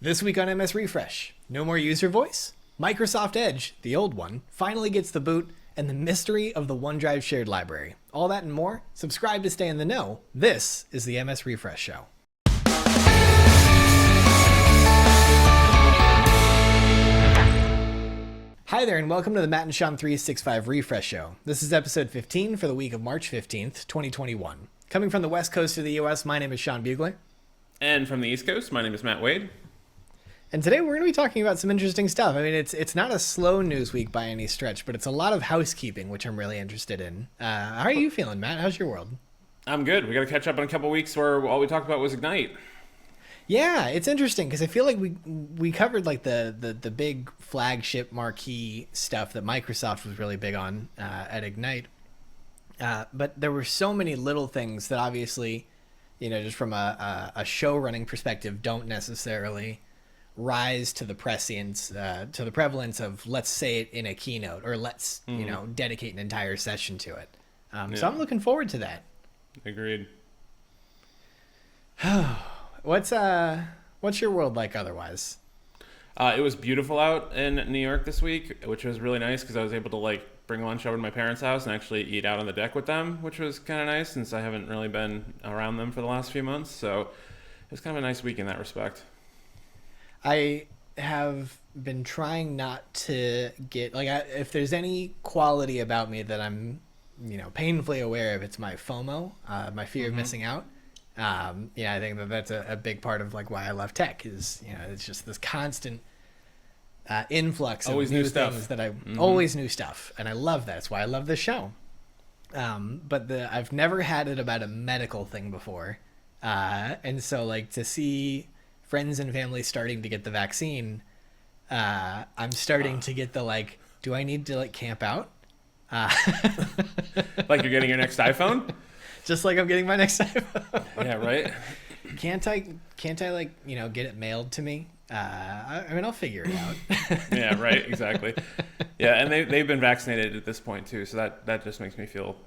This week on MS Refresh, no more UserVoice, Microsoft Edge, the old one, finally gets the boot, and the mystery of the OneDrive shared library. All that and more. Subscribe to stay in the know. This is the MS Refresh Show. Hi there, and welcome to the Matt and Sean 365 Refresh Show. This is episode 15 for the week of March 15th, 2021. Coming from the west coast of the US, my name is Sean Bugler. And from the east coast, my name is Matt Wade. And today we're going to be talking about some interesting stuff. I mean, it's not a slow news week by any stretch, but it's a lot of housekeeping, which I'm really interested in. How are you feeling, Matt? How's your world? I'm good. We got to catch up on a couple weeks where all we talked about was Ignite. Yeah, it's interesting because I feel like we covered like the big flagship marquee stuff that Microsoft was really big on at Ignite. But there were so many little things that obviously, just from a show running perspective, don't necessarily rise to the prescience, to the prevalence of let's say it in a keynote or let's dedicate an entire session to it. So I'm looking forward to that. Agreed. What's your world like otherwise? It was beautiful out in New York this week, which was really nice because I was able to bring lunch over to my parents' house and actually eat out on the deck with them, which was kind of nice since I haven't really been around them for the last few months. So it was kind of a nice week in that respect. I have been trying not to get if there's any quality about me that I'm, painfully aware of, it's my FOMO, my fear of missing out. I think that's a big part of why I love tech is, it's just this constant influx of always new stuff. things that always new stuff. And I love that. That's why I love this show. But I've never had it about a medical thing before. And so to see friends and family starting to get the vaccine, I'm starting to get the do I need to camp out? Like you're getting your next iPhone? Just like I'm getting my next iPhone. Yeah, right? Can't I get it mailed to me? I'll figure it out. Yeah, right, exactly. Yeah, and they've been vaccinated at this point too, so that just makes me feel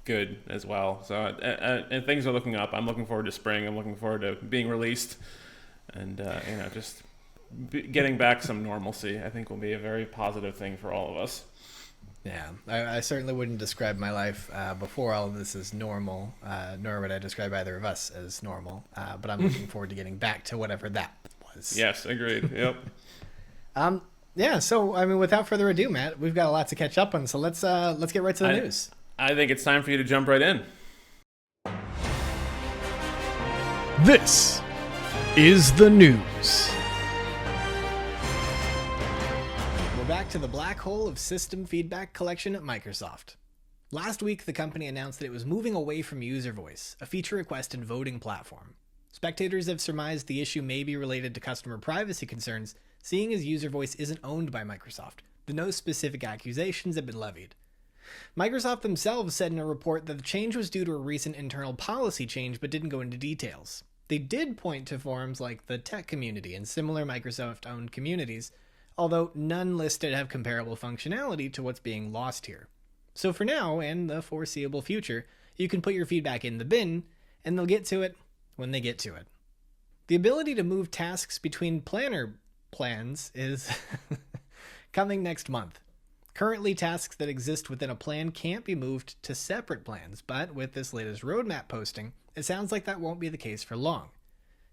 good as well. So and things are looking up. I'm looking forward to spring. I'm looking forward to being released. And, just getting back some normalcy, I think will be a very positive thing for all of us. Yeah, I certainly wouldn't describe my life before all of this as normal, nor would I describe either of us as normal. But I'm looking forward to getting back to whatever that was. Yes, agreed. Yep. Yeah, so, without further ado, Matt, we've got a lot to catch up on, so let's get right to the news. I think it's time for you to jump right in. This is the news. We're back to the black hole of system feedback collection at Microsoft. Last week, the company announced that it was moving away from UserVoice, a feature request and voting platform. Spectators have surmised the issue may be related to customer privacy concerns, seeing as UserVoice isn't owned by Microsoft, but no specific accusations have been levied. Microsoft themselves said in a report that the change was due to a recent internal policy change but didn't go into details. They did point to forums like the tech community and similar Microsoft-owned communities, although none listed have comparable functionality to what's being lost here. So for now, and the foreseeable future, you can put your feedback in the bin, and they'll get to it when they get to it. The ability to move tasks between planner plans is coming next month. Currently, tasks that exist within a plan can't be moved to separate plans, but with this latest roadmap posting, it sounds like that won't be the case for long.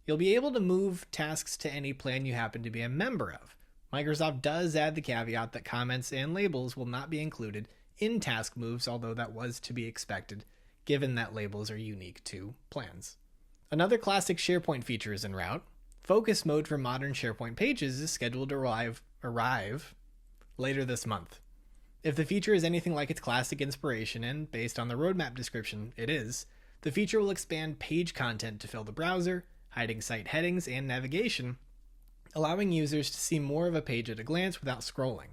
You'll be able to move tasks to any plan you happen to be a member of. Microsoft does add the caveat that comments and labels will not be included in task moves, although that was to be expected, given that labels are unique to plans. Another classic SharePoint feature is en route. Focus mode for modern SharePoint pages is scheduled to arrive later this month. If the feature is anything like its classic inspiration, and based on the roadmap description, it is, the feature will expand page content to fill the browser, hiding site headings and navigation, allowing users to see more of a page at a glance without scrolling.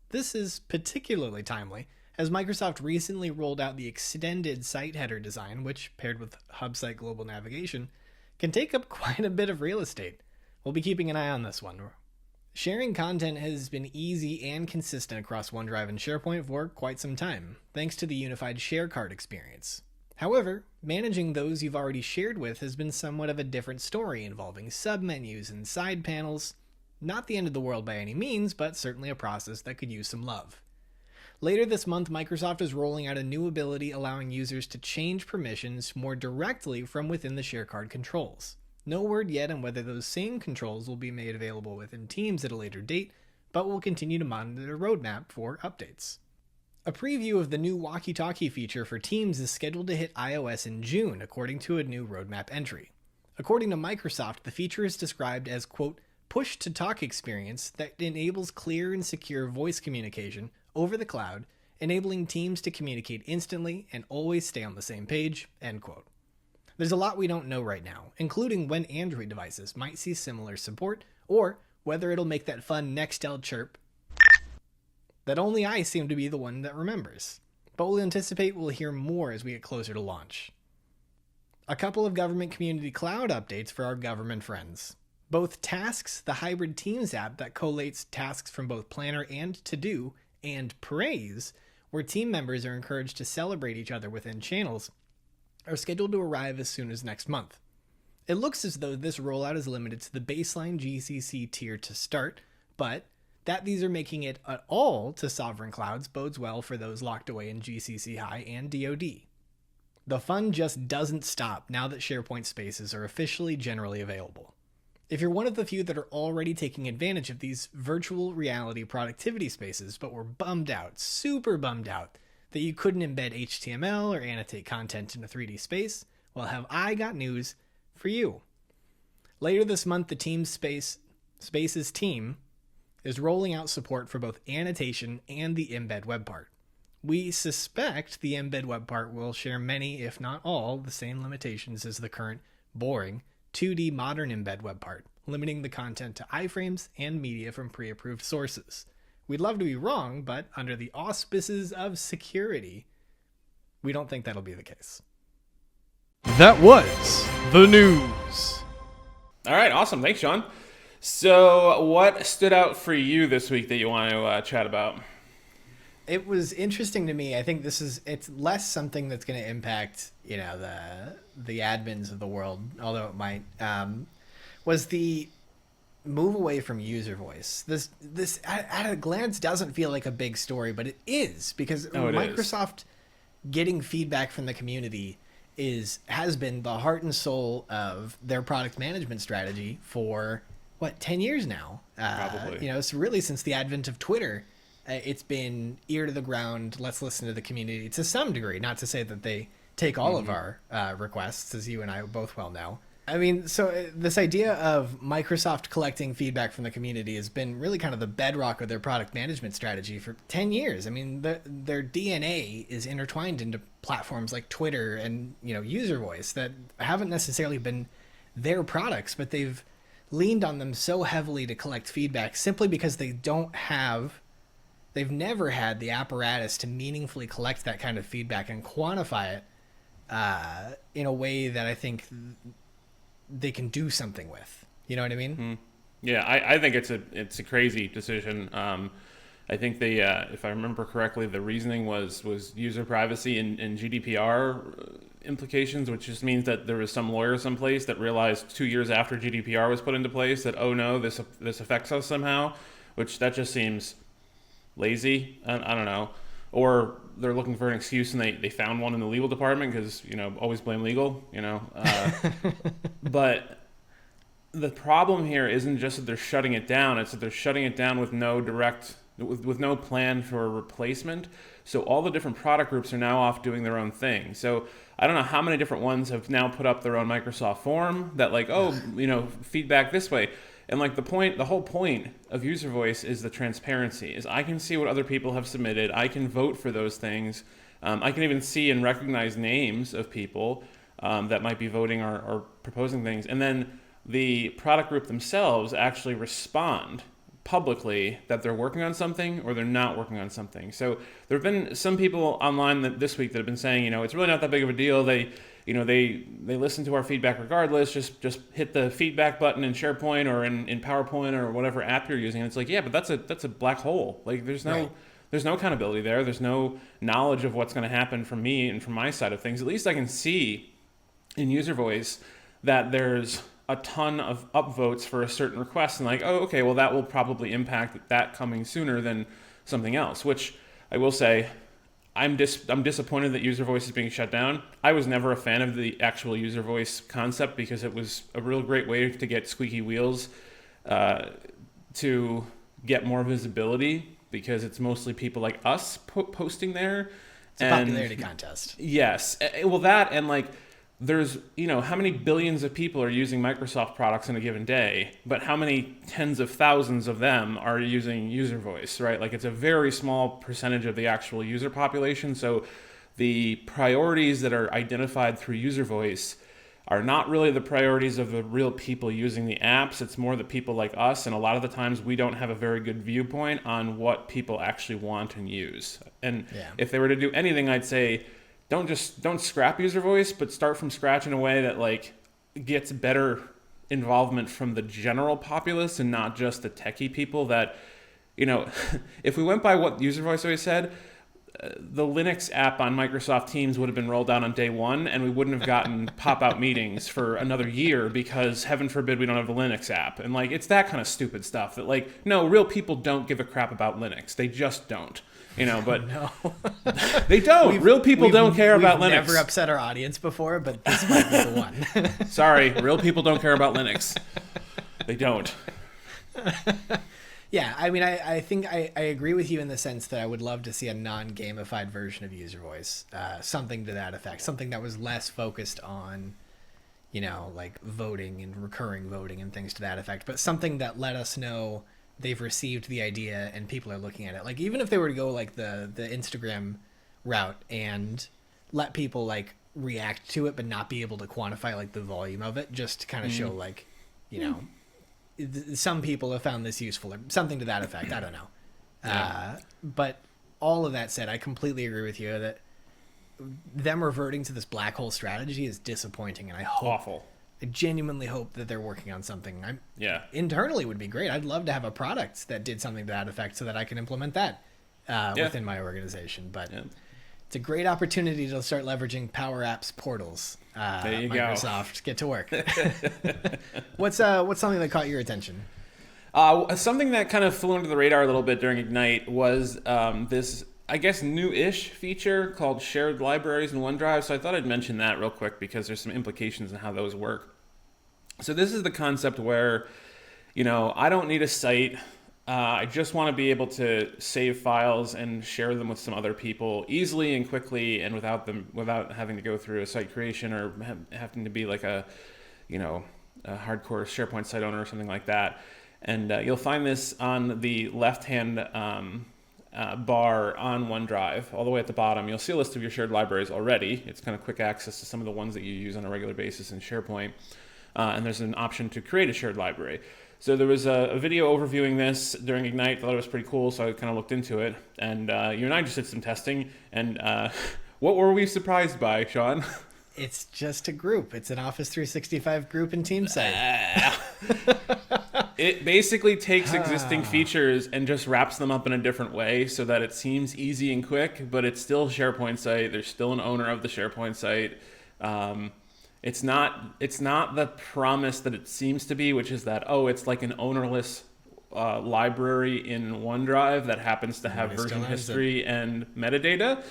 This is particularly timely, as Microsoft recently rolled out the extended site header design, which, paired with hub site global navigation, can take up quite a bit of real estate. We'll be keeping an eye on this one. Sharing content has been easy and consistent across OneDrive and SharePoint for quite some time, thanks to the unified share card experience. However, managing those you've already shared with has been somewhat of a different story, involving submenus and side panels. Not the end of the world by any means, but certainly a process that could use some love. Later this month, Microsoft is rolling out a new ability allowing users to change permissions more directly from within the ShareCard controls. No word yet on whether those same controls will be made available within Teams at a later date, but we'll continue to monitor the roadmap for updates. A preview of the new walkie-talkie feature for Teams is scheduled to hit iOS in June, according to a new roadmap entry. According to Microsoft, the feature is described as, quote, push-to-talk experience that enables clear and secure voice communication over the cloud, enabling teams to communicate instantly and always stay on the same page, end quote. There's a lot we don't know right now, including when Android devices might see similar support, or whether it'll make that fun Nextel chirp that only I seem to be the one that remembers. But we'll anticipate we'll hear more as we get closer to launch. A couple of government community cloud updates for our government friends. Both Tasks, the hybrid Teams app that collates tasks from both Planner and To Do, and Praise, where team members are encouraged to celebrate each other within channels, are scheduled to arrive as soon as next month. It looks as though this rollout is limited to the baseline GCC tier to start, but that these are making it at all to sovereign clouds bodes well for those locked away in GCC High and DoD. The fun just doesn't stop now that SharePoint spaces are officially generally available. If you're one of the few that are already taking advantage of these virtual reality productivity spaces but were bummed out, super bummed out, that you couldn't embed HTML or annotate content in a 3D space, well, have I got news for you. Later this month, the Teams Spaces team is rolling out support for both annotation and the embed web part. We suspect the embed web part will share many, if not all, the same limitations as the current boring 2D modern embed web part, limiting the content to iframes and media from pre-approved sources. We'd love to be wrong, but under the auspices of security, we don't think that'll be the case. That was the news. All right, awesome. Thanks, Sean. So what stood out for you this week that you want to chat about? It was interesting to me. I think it's less something that's going to impact, the admins of the world, although it might, was the move away from UserVoice. This at a glance doesn't feel like a big story, but it is, because Microsoft getting feedback from the community has been the heart and soul of their product management strategy for 10 years now. Probably. It's really since the advent of Twitter. It's been ear to the ground. Let's listen to the community to some degree. Not to say that they take all of our requests, as you and I both well know. I mean, so this idea of Microsoft collecting feedback from the community has been really kind of the bedrock of their product management strategy for 10 years. I mean, their DNA is intertwined into platforms like Twitter and, UserVoice that haven't necessarily been their products, but they've leaned on them so heavily to collect feedback simply because they've never had the apparatus to meaningfully collect that kind of feedback and quantify it in a way that I think they can do something with. You know what I mean? Mm-hmm. Yeah, I think it's a crazy decision. I think they, if I remember correctly, the reasoning was user privacy and GDPR implications, which just means that there was some lawyer someplace that realized 2 years after GDPR was put into place that, oh no, this affects us somehow, which that just seems lazy. I don't know. Or they're looking for an excuse and they found one in the legal department because, always blame legal, But the problem here isn't just that they're shutting it down. It's that they're shutting it down with with no plan for a replacement. So all the different product groups are now off doing their own thing. So I don't know how many different ones have now put up their own Microsoft form that feedback this way. And the whole point of UserVoice is the transparency, is I can see what other people have submitted. I can vote for those things. I can even see and recognize names of people that might be voting or proposing things. And then the product group themselves actually respond publicly that they're working on something or they're not working on something. So there have been some people online this week that have been saying, it's really not that big of a deal. They listen to our feedback regardless. Just hit the feedback button in SharePoint or in PowerPoint or whatever app you're using. And it's like, yeah, but that's a black hole. Like there's there's no accountability there. There's no knowledge of what's going to happen from me and from my side of things. At least I can see in UserVoice that there's a ton of upvotes for a certain request, and like, oh, okay, well, that will probably impact that coming sooner than something else, which I will say, I'm disappointed that UserVoice is being shut down. I was never a fan of the actual UserVoice concept because it was a real great way to get squeaky wheels to get more visibility, because it's mostly people like us posting there. It's a popularity contest. Yes. Well, that, and like, there's, how many billions of people are using Microsoft products in a given day, but how many tens of thousands of them are using UserVoice, right? Like, it's a very small percentage of the actual user population. So the priorities that are identified through UserVoice are not really the priorities of the real people using the apps. It's more the people like us. And a lot of the times we don't have a very good viewpoint on what people actually want and use. And if they were to do anything, I'd say, don't scrap UserVoice, but start from scratch in a way that like gets better involvement from the general populace and not just the techie people that, if we went by what UserVoice always said, the Linux app on Microsoft Teams would have been rolled out on day one, and we wouldn't have gotten pop-out meetings for another year because, heaven forbid, we don't have the Linux app. And like, it's that kind of stupid stuff that like, no, real people don't give a crap about Linux. They just don't. But No. they don't. Real people don't care about Linux. We've never upset our audience before, but this might be the one. Sorry, real people don't care about Linux. They don't. Yeah, I mean, I think I agree with you in the sense that I would love to see a non-gamified version of UserVoice, something to that effect, something that was less focused on, like voting and recurring voting and things to that effect, but something that let us know they've received the idea and people are looking at it. Like, even if they were to go like the Instagram route and let people like react to it but not be able to quantify like the volume of it, just to kind of show like, some people have found this useful or something to that effect. I don't know. But all of that said, I completely agree with you that them reverting to this black hole strategy is disappointing, and I genuinely hope that they're working on something. Internally would be great. I'd love to have a product that did something to that effect so that I can implement that within my organization. But it's a great opportunity to start leveraging Power Apps portals. There you Microsoft, get to work. What's something that caught your attention? Something that kind of flew under the radar a little bit during Ignite was this, I guess, new-ish feature called shared libraries in OneDrive. So I thought I'd mention that real quick because there's some implications in how those work. So this is the concept where, I don't need a site. I just want to be able to save files and share them with some other people easily and quickly, and without having to go through a site creation or having to be like a hardcore SharePoint site owner or something like that. And you'll find this on the left-hand bar on OneDrive, all the way at the bottom. You'll see a list of your shared libraries already. It's kind of quick access to some of the ones that you use on a regular basis in SharePoint. And there's an option to create a shared library. So there was a video overviewing this during Ignite. Thought it was pretty cool, so I kind of looked into it. And you and I just did some testing. And what were we surprised by, Sean? It's just a group. It's an Office 365 group and team site. It basically takes existing features and just wraps them up in a different way so that it seems easy and quick, but it's still a SharePoint site. There's still an owner of the SharePoint site. It's not the promise that it seems to be, which is that, it's like an ownerless library in OneDrive that happens to have version history and metadata.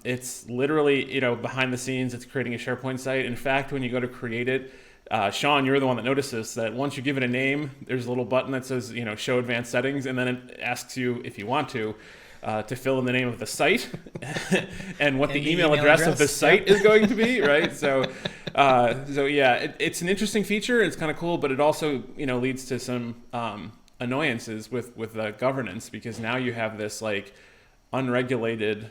It's literally, behind the scenes, it's creating a SharePoint site. In fact, when you go to create it, Sean, you're the one that notices that once you give it a name, there's a little button that says, show advanced settings, and then it asks you, if you want to fill in the name of the site and what the email address of the site is going to be, right? So yeah, it's an interesting feature. It's kind of cool, but it also, leads to some annoyances with governance, because now you have this like unregulated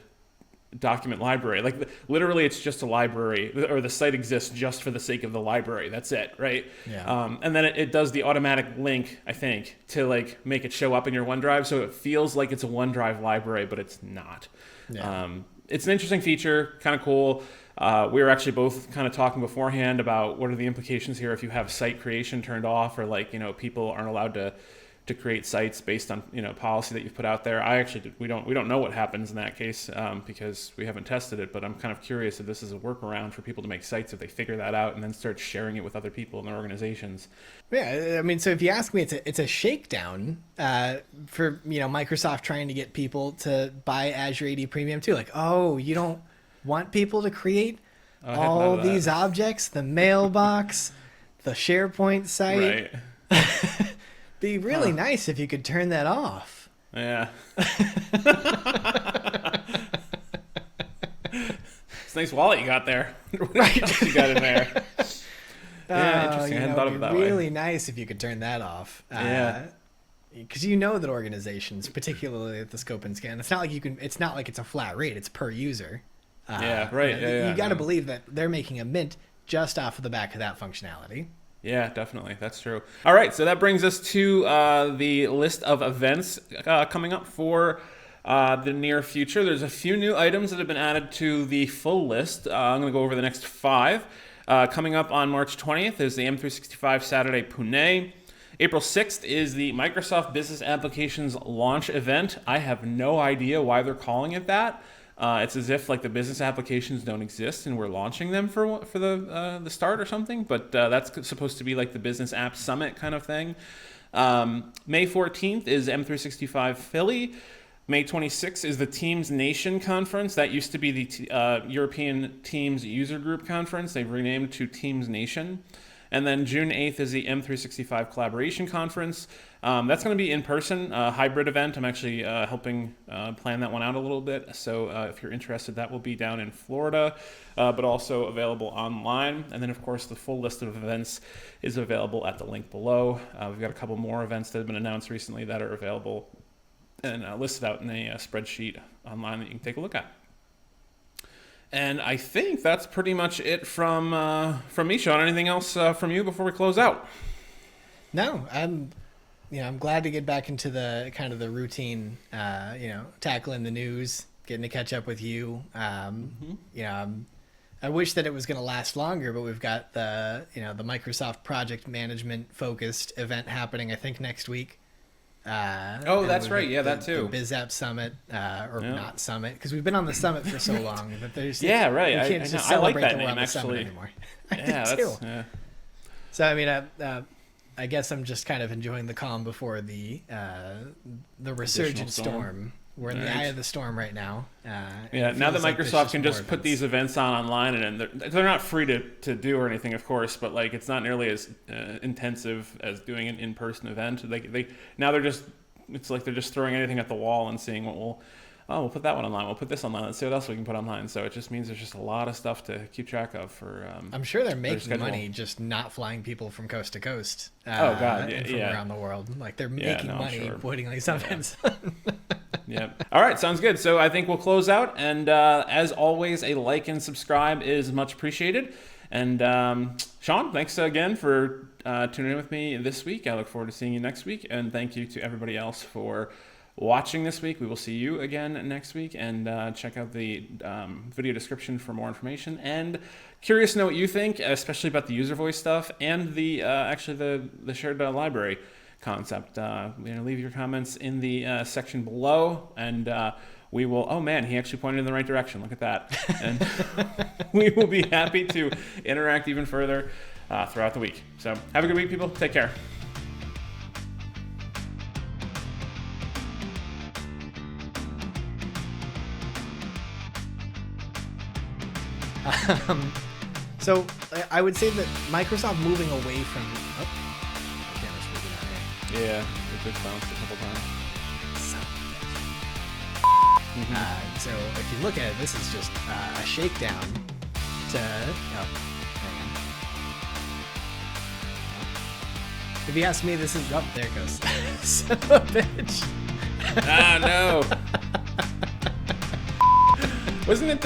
document library. Like literally it's just a library, or the site exists just for the sake of the library. That's it, right? Yeah. And then it does the automatic link, I think, to like make it show up in your OneDrive, so it feels like it's a OneDrive library, but it's not. Yeah. It's an interesting feature, kind of cool. We were actually both kind of talking beforehand about what are the implications here if you have site creation turned off, or like, people aren't allowed to to create sites based on policy that you've put out there. We don't know what happens in that case because we haven't tested it, but I'm kind of curious if this is a workaround for people to make sites if they figure that out and then start sharing it with other people in their organizations. Yeah, I mean, so if you ask me, it's a shakedown for Microsoft trying to get people to buy Azure AD Premium too. Like, oh, you don't want people to create all these objects, the mailbox, the SharePoint site. Right. Be really nice if you could turn that off. Yeah. It's a nice wallet you got there. Right. You got in there. Yeah, interesting. I hadn't thought of it that way. It'd be really nice if you could turn that off. Yeah. Because that organizations, particularly at the scope and scan, it's not like it's not like it's a flat rate. It's per user. Yeah, right. You got to believe that they're making a mint just off of the back of that functionality. Yeah, definitely. That's true. All right, so that brings us to the list of events coming up for the near future. There's a few new items that have been added to the full list. I'm going to go over the next 5. Coming up on March 20th is the M365 Saturday Pune. April 6th is the Microsoft Business Applications Launch event. I have no idea why they're calling it that. It's as if like the business applications don't exist and we're launching them for the start or something. But that's supposed to be like the Business App Summit kind of thing. May 14th is M365 Philly. May 26th is the Teams Nation Conference. That used to be the European Teams User Group Conference. They've renamed to Teams Nation. And then June 8th is the M365 Collaboration Conference. That's going to be in person, a hybrid event. I'm actually helping plan that one out a little bit. So if you're interested, that will be down in Florida, but also available online. And then, of course, the full list of events is available at the link below. We've got a couple more events that have been announced recently that are available and listed out in a spreadsheet online that you can take a look at. And I think that's pretty much it from me, Sean. Anything else from you before we close out? No, I'm glad to get back into the kind of the routine, tackling the news, getting to catch up with you. I wish that it was going to last longer, but we've got the Microsoft project management focused event happening, I think, next week. That's right. Yeah, that too. The BizApp Summit, not Summit, because we've been on the Summit for so long that there's right. You can't just celebrate I like that that we're on name the Summit actually. anymore. Yeah, I do too. Yeah. So I mean, I guess I'm just kind of enjoying the calm before the resurgent storm. We're in the eye of the storm right now. Now that Microsoft can just put these events online, and they're not free to do or anything, of course, but like it's not nearly as intensive as doing an in-person event. It's like they're just throwing anything at the wall and seeing what we'll put that one online. We'll put this online. Let's see what else we can put online. So it just means there's just a lot of stuff to keep track of for. I'm sure they're making money just not flying people from coast to coast. From around the world. Like they're making money putting these events. Yeah. All right. Sounds good. So I think we'll close out. And as always, a like and subscribe is much appreciated. And Sean, thanks again for tuning in with me this week. I look forward to seeing you next week. And thank you to everybody else for watching this week. We will see you again next week. And check out the video description for more information. And curious to know what you think, especially about the UserVoice stuff and the shared library concept. Leave your comments in the section below, and we will. Oh man, he actually pointed in the right direction. Look at that, and we will be happy to interact even further throughout the week. So have a good week, people. Take care. So I would say that Microsoft moving away from. Yeah, it just bounced a couple times. So if you look at it, this is just a shakedown to. If you ask me, this is. Oh, there it goes. Son of a bitch. No. Wasn't it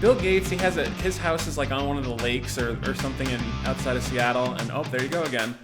Bill Gates? He has his house is like on one of the lakes or something outside of Seattle, and there you go again.